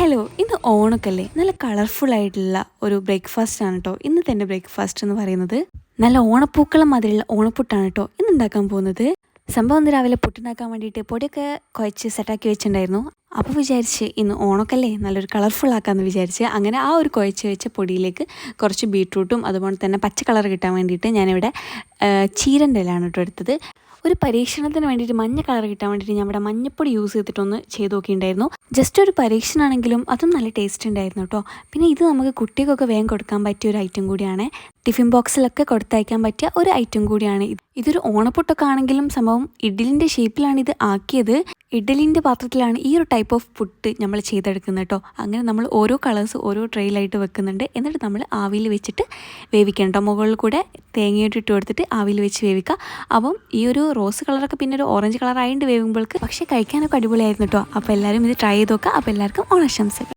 Hello, ഇന്ന് ഓണക്കല്ലേ. നല്ല colourful ആയിട്ടുള്ള ഒരു ബ്രേക്ക്ഫാസ്റ്റ് ആണ് കേട്ടോ ഇന്നത്തെ എൻ്റെ ബ്രേക്ക്ഫാസ്റ്റ് എന്ന് പറയുന്നത്. നല്ല ഓണപ്പൂക്കളം മാതിരിയുള്ള ഓണപ്പുട്ടാണ് കേട്ടോ ഇന്ന് ഉണ്ടാക്കാൻ പോകുന്നത്. സംഭവം ഇന്ന് രാവിലെ പുട്ടുണ്ടാക്കാൻ വേണ്ടിയിട്ട് പൊടിയൊക്കെ കുഴച്ച് സെറ്റാക്കി വെച്ചിട്ടുണ്ടായിരുന്നു. അപ്പോൾ വിചാരിച്ച് ഇന്ന് ഓണക്കല്ലേ നല്ലൊരു കളർഫുൾ ആക്കാമെന്ന് വിചാരിച്ച് അങ്ങനെ ആ ഒരു കുഴച്ച് വെച്ച പൊടിയിലേക്ക് കുറച്ച് ബീട്രൂട്ടും അതുപോലെ തന്നെ പച്ച കളർ കിട്ടാൻ വേണ്ടിയിട്ട് ഞാനിവിടെ ചീരൻ്റെ ഇലയാണ് കേട്ടോ എടുത്തത്. ഒരു പരീക്ഷണത്തിന് വേണ്ടിയിട്ട് മഞ്ഞ കളർ കിട്ടാൻ വേണ്ടിയിട്ട് ഞാൻ ഇവിടെ മഞ്ഞപ്പൊടി യൂസ് ചെയ്തിട്ടൊന്ന് ചെയ്ത് നോക്കിയിട്ടുണ്ടായിരുന്നു. ജസ്റ്റ് ഒരു പരീക്ഷണമാണെങ്കിലും അതും നല്ല ടേസ്റ്റ് ഉണ്ടായിരുന്നു കേട്ടോ. പിന്നെ ഇത് നമുക്ക് കുട്ടികൾക്കൊക്കെ വേഗം കൊടുക്കാൻ പറ്റിയ ഒരു ഐറ്റം കൂടിയാണ്. ടിഫിൻ ബോക്സിലൊക്കെ കൊടുത്തയക്കാൻ പറ്റിയ ഒരു ഐറ്റം കൂടിയാണ്. ഇതൊരു ഓണപ്പൊട്ടൊക്കെ ആണെങ്കിലും സംഭവം ഇഡ്ഡലിൻ്റെ ഷേപ്പിലാണ് ഇത് ആക്കിയത്. ഇഡ്ഡലിൻ്റെ പാത്രത്തിലാണ് ഈ ഒരു ടൈപ്പ് ഓഫ് പുട്ട് നമ്മൾ ചെയ്തെടുക്കുന്നത് കേട്ടോ. അങ്ങനെ നമ്മൾ ഓരോ കളേഴ്സ് ഓരോ ട്രെയിലായിട്ട് വെക്കുന്നുണ്ട്. എന്നിട്ട് നമ്മൾ ആവിയിൽ വെച്ചിട്ട് വേവിക്കണം കേട്ടോ. മുകളിൽ കൂടെ തേങ്ങയോട്ട് ഇട്ട് കൊടുത്തിട്ട് ആവിയിൽ വെച്ച് വേവിക്കുക. അപ്പം ഈ ഒരു റോസ് കളറൊക്കെ പിന്നെ ഒരു ഓറഞ്ച് കളറായിട്ട് വേവുമ്പോൾക്ക് പക്ഷേ കഴിക്കാനൊക്കെ അടിപൊളിയായിരുന്നു കേട്ടോ. അപ്പോൾ എല്ലാവരും ഇത് ട്രൈ ചെയ്ത് നോക്കുക. അപ്പോൾ എല്ലാവർക്കും ഓണാശംസകൾ.